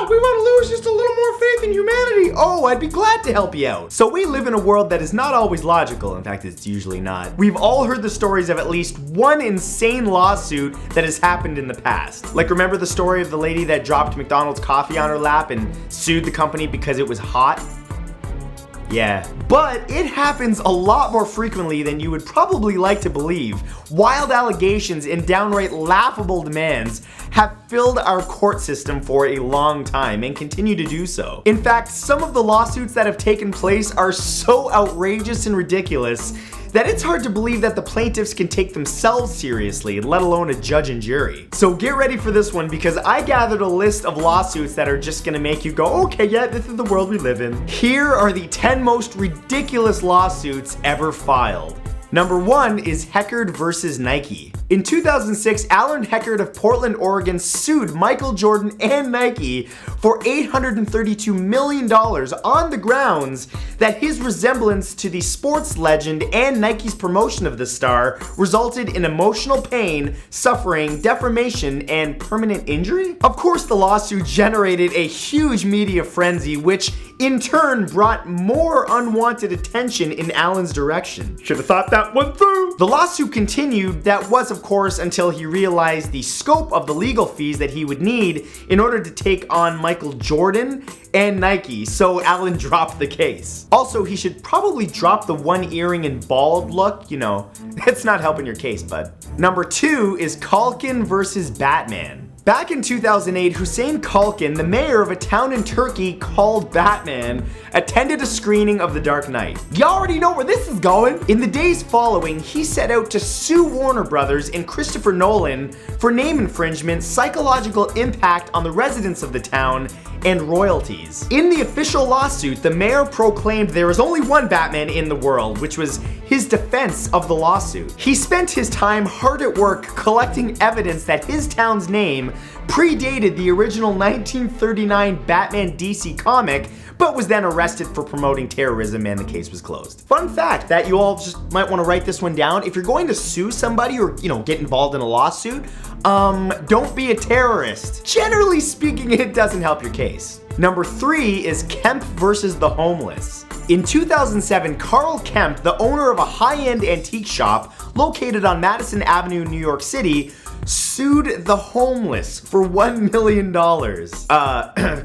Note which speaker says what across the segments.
Speaker 1: we want to lose just a little more faith in humanity. Oh, I'd be glad to help you out. So we live in a world that is not always logical. In fact, it's usually not. We've all heard the stories of at least one insane lawsuit that has happened in the past. Like, remember the story of the lady that dropped McDonald's coffee on her lap and sued the company because it was hot? Yeah, but it happens a lot more frequently than you would probably like to believe. Wild allegations and downright laughable demands have filled our court system for a long time and continue to do so. In fact, some of the lawsuits that have taken place are so outrageous and ridiculous that it's hard to believe that the plaintiffs can take themselves seriously, let alone a judge and jury. So get ready for this one, because I gathered a list of lawsuits that are just gonna make you go, okay, yeah, this is the world we live in. Here are the 10 most ridiculous lawsuits ever filed. Number 1 is Heckard versus Nike. In 2006, Alan Heckard of Portland, Oregon sued Michael Jordan and Nike for $832 million on the grounds that his resemblance to the sports legend and Nike's promotion of the star resulted in emotional pain, suffering, deformation, and permanent injury. Of course, the lawsuit generated a huge media frenzy, which in turn brought more unwanted attention in Alan's direction. Should have thought that one through. The lawsuit continued, that was of course until he realized the scope of the legal fees that he would need in order to take on Michael Jordan and Nike, so Alan dropped the case. Also, he should probably drop the one earring and bald look, you know, it's not helping your case, bud. Number 2 is KALKAN versus Batman. Back in 2008, Hussein KALKAN, the mayor of a town in Turkey called Batman, attended a screening of The Dark Knight. You already know where this is going. In the days following, he set out to sue Warner Brothers and Christopher Nolan for name infringement, psychological impact on the residents of the town, and royalties. In the official lawsuit, the mayor proclaimed there was only one Batman in the world, which was his defense of the lawsuit. He spent his time hard at work collecting evidence that his town's name predated the original 1939 Batman DC comic, but was then arrested for promoting terrorism, and the case was closed. Fun fact that you all just might want to write this one down: if you're going to sue somebody or, you know, get involved in a lawsuit, don't be a terrorist. Generally speaking, it doesn't help your case. Number 3 is Kemp versus the homeless. In 2007, Carl Kemp, the owner of a high-end antique shop located on Madison Avenue, New York City, sued the homeless for $1 million.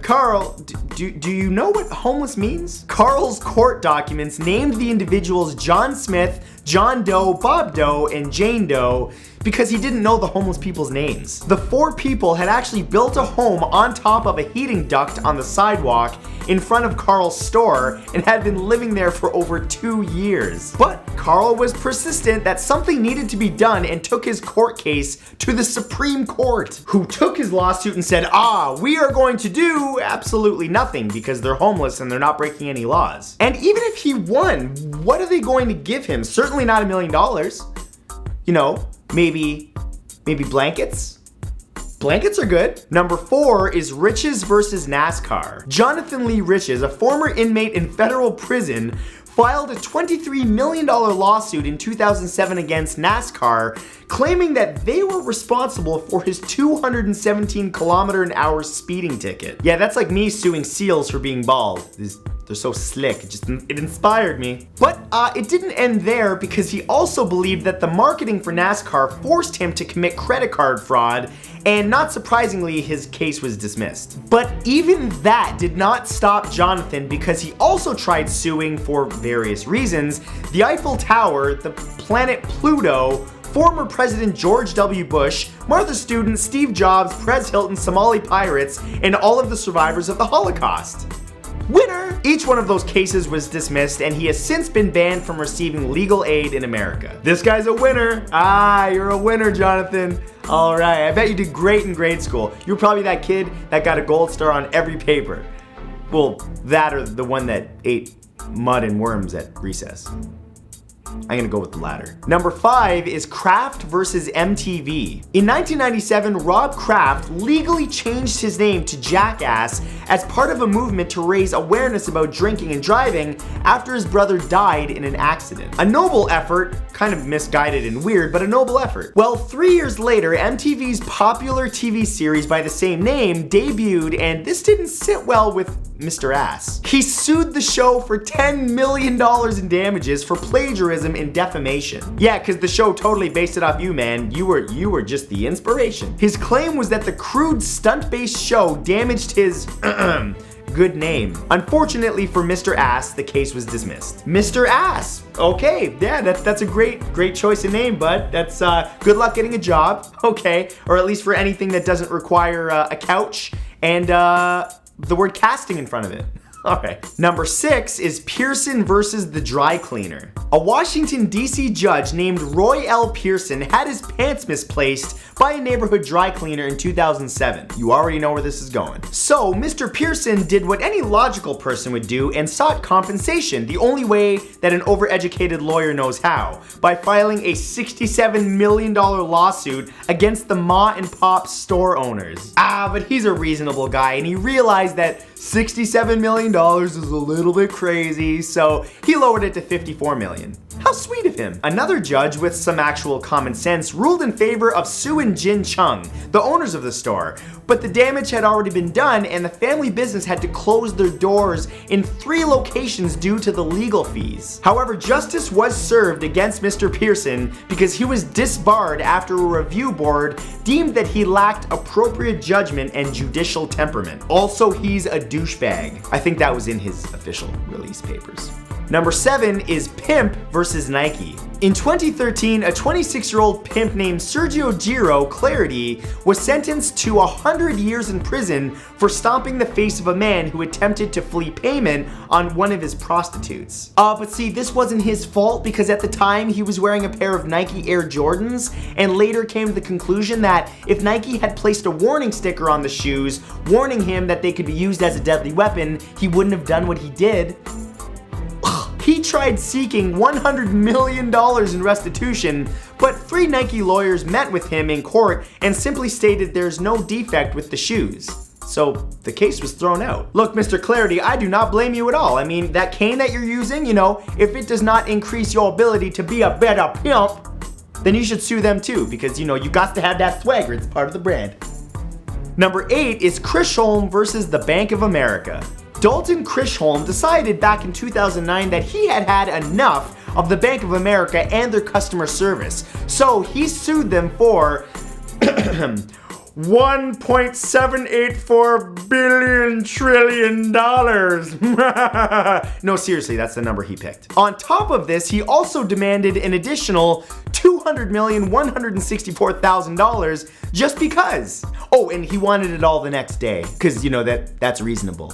Speaker 1: Carl, do you know what homeless means? Carl's court documents named the individuals John Smith, John Doe, Bob Doe, and Jane Doe because he didn't know the homeless people's names. The 4 people had actually built a home on top of a heating duct on the sidewalk in front of Carl's store and had been living there for over 2 years. But Carl was persistent that something needed to be done and took his court case to the Supreme Court, who took his lawsuit and said, we are going to do absolutely nothing because they're homeless and they're not breaking any laws. And even if he won, what are they going to give him? Certainly not $1 million. You know, maybe blankets? Blankets are good. Number 4 is Riches versus NASCAR. Jonathan Lee Riches, a former inmate in federal prison, filed a $23 million lawsuit in 2007 against NASCAR, claiming that they were responsible for his 217-kilometer-an-hour speeding ticket. Yeah, that's like me suing seals for being bald. They're so slick, it inspired me. But it didn't end there, because he also believed that the marketing for NASCAR forced him to commit credit card fraud, and not surprisingly, his case was dismissed. But even that did not stop Jonathan, because he also tried suing, for various reasons, the Eiffel Tower, the planet Pluto, former President George W. Bush, Martha Stewart, Steve Jobs, Perez Hilton, Somali pirates, and all of the survivors of the Holocaust. Winner! Each one of those cases was dismissed, and he has since been banned from receiving legal aid in America. This guy's a winner. You're a winner, Jonathan. All right, I bet you did great in grade school. You were probably that kid that got a gold star on every paper. Well, that or the one that ate mud and worms at recess. I'm gonna go with the latter. Number 5 is Kraft versus MTV. In 1997, Rob Kraft legally changed his name to Jackass as part of a movement to raise awareness about drinking and driving after his brother died in an accident. A noble effort, kind of misguided and weird, but a noble effort. Well, 3 years later, MTV's popular TV series by the same name debuted, and this didn't sit well with Mr. Ass. He sued the show for $10 million in damages for plagiarism and defamation. Yeah, because the show totally based it off you, man. You were just the inspiration. His claim was that the crude stunt-based show damaged his good name. Unfortunately for Mr. Ass, the case was dismissed. Mr. Ass. Okay, yeah, that's a great choice of name, bud. That's good luck getting a job. Okay, or at least for anything that doesn't require a couch and the word casting in front of it. Alright. Number 6 is Pearson versus the dry cleaner. A Washington, D.C. judge named Roy L. Pearson had his pants misplaced by a neighborhood dry cleaner in 2007. You already know where this is going. So, Mr. Pearson did what any logical person would do and sought compensation, the only way that an overeducated lawyer knows how, by filing a $67 million lawsuit against the ma and pop store owners. But he's a reasonable guy and he realized that $67 million is a little bit crazy, so he lowered it to $54 million. How sweet of him. Another judge with some actual common sense ruled in favor of Sue and Jin Chung, the owners of the store, but the damage had already been done and the family business had to close their doors in 3 locations due to the legal fees. However, justice was served against Mr. Pearson because he was disbarred after a review board deemed that he lacked appropriate judgment and judicial temperament. Also, he's a douchebag. I think that was in his official release papers. Number 7 is Pimp versus Nike. In 2013, a 26-year-old pimp named Sergio Giro Clarity was sentenced to 100 years in prison for stomping the face of a man who attempted to flee payment on one of his prostitutes. But see, this wasn't his fault because at the time he was wearing a pair of Nike Air Jordans and later came to the conclusion that if Nike had placed a warning sticker on the shoes warning him that they could be used as a deadly weapon, he wouldn't have done what he did. He tried seeking $100 million in restitution, but 3 Nike lawyers met with him in court and simply stated there's no defect with the shoes. So the case was thrown out. Look, Mr. Clarity, I do not blame you at all. I mean, that cane that you're using, you know, if it does not increase your ability to be a better pimp, then you should sue them too, because, you know, you got to have that swagger. It's part of the brand. Number 8 is CHISCOLM versus the Bank of America. Dalton Chisholm decided back in 2009 that he had had enough of the Bank of America and their customer service. So he sued them for $1.784 billion trillion. No, seriously, that's the number he picked. On top of this, he also demanded an additional $200,164,000 just because. Oh, and he wanted it all the next day, because, you know, that's reasonable.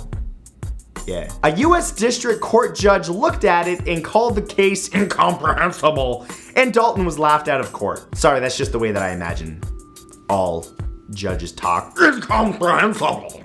Speaker 1: Yeah. A U.S. District Court judge looked at it and called the case incomprehensible, and Dalton was laughed out of court. Sorry, that's just the way that I imagine all judges talk. Incomprehensible.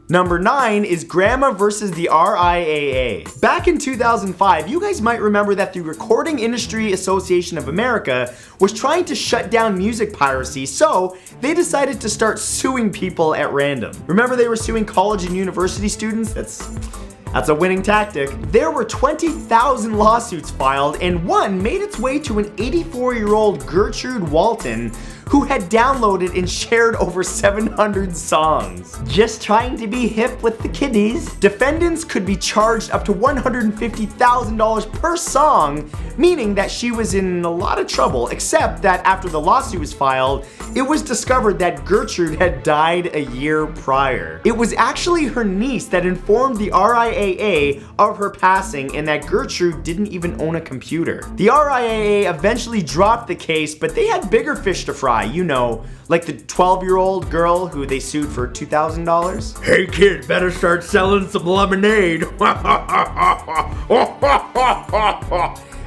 Speaker 1: Number 9 is Grandma versus the RIAA. Back in 2005, you guys might remember that the Recording Industry Association of America was trying to shut down music piracy, so they decided to start suing people at random. Remember they were suing college and university students? That's a winning tactic. There were 20,000 lawsuits filed, and one made its way to an 84-year-old Gertrude Walton who had downloaded and shared over 700 songs. Just trying to be hip with the kiddies. Defendants could be charged up to $150,000 per song, meaning that she was in a lot of trouble, except that after the lawsuit was filed, it was discovered that Gertrude had died a year prior. It was actually her niece that informed the RIAA of her passing and that Gertrude didn't even own a computer. The RIAA eventually dropped the case, but they had bigger fish to fry. You know, like the 12-year-old girl who they sued for $2,000. Hey kid, better start selling some lemonade.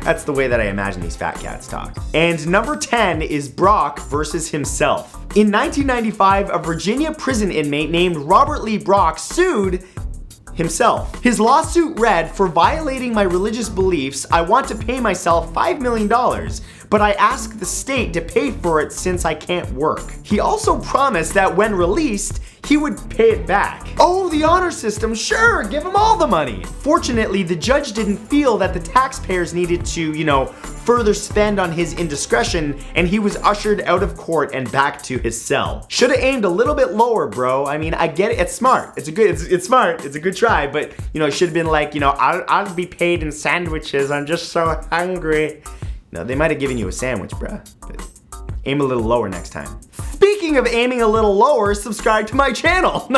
Speaker 1: That's the way that I imagine these fat cats talk. And number 10 is Brock versus himself. In 1995, a Virginia prison inmate named Robert Lee Brock sued himself. His lawsuit read, "For violating my religious beliefs, I want to pay myself $5 million, but I ask the state to pay for it since I can't work." He also promised that when released, he would pay it back. Oh, the honor system, sure, give him all the money. Fortunately, the judge didn't feel that the taxpayers needed to, further spend on his indiscretion, and he was ushered out of court and back to his cell. Should've aimed a little bit lower, bro. I mean, I get it, it's smart. It's smart, it's a good try, but, it should've been like, I'll be paid in sandwiches, I'm just so hungry. No, they might have given you a sandwich, bruh, but aim a little lower next time. Speaking of aiming a little lower, subscribe to my channel.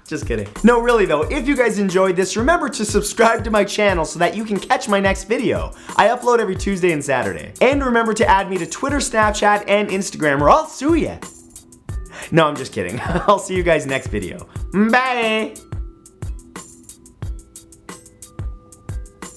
Speaker 1: Just kidding. No, really though, if you guys enjoyed this, remember to subscribe to my channel so that you can catch my next video. I upload every Tuesday and Saturday. And remember to add me to Twitter, Snapchat, and Instagram, or I'll sue ya. No, I'm just kidding. I'll see you guys next video. Bye!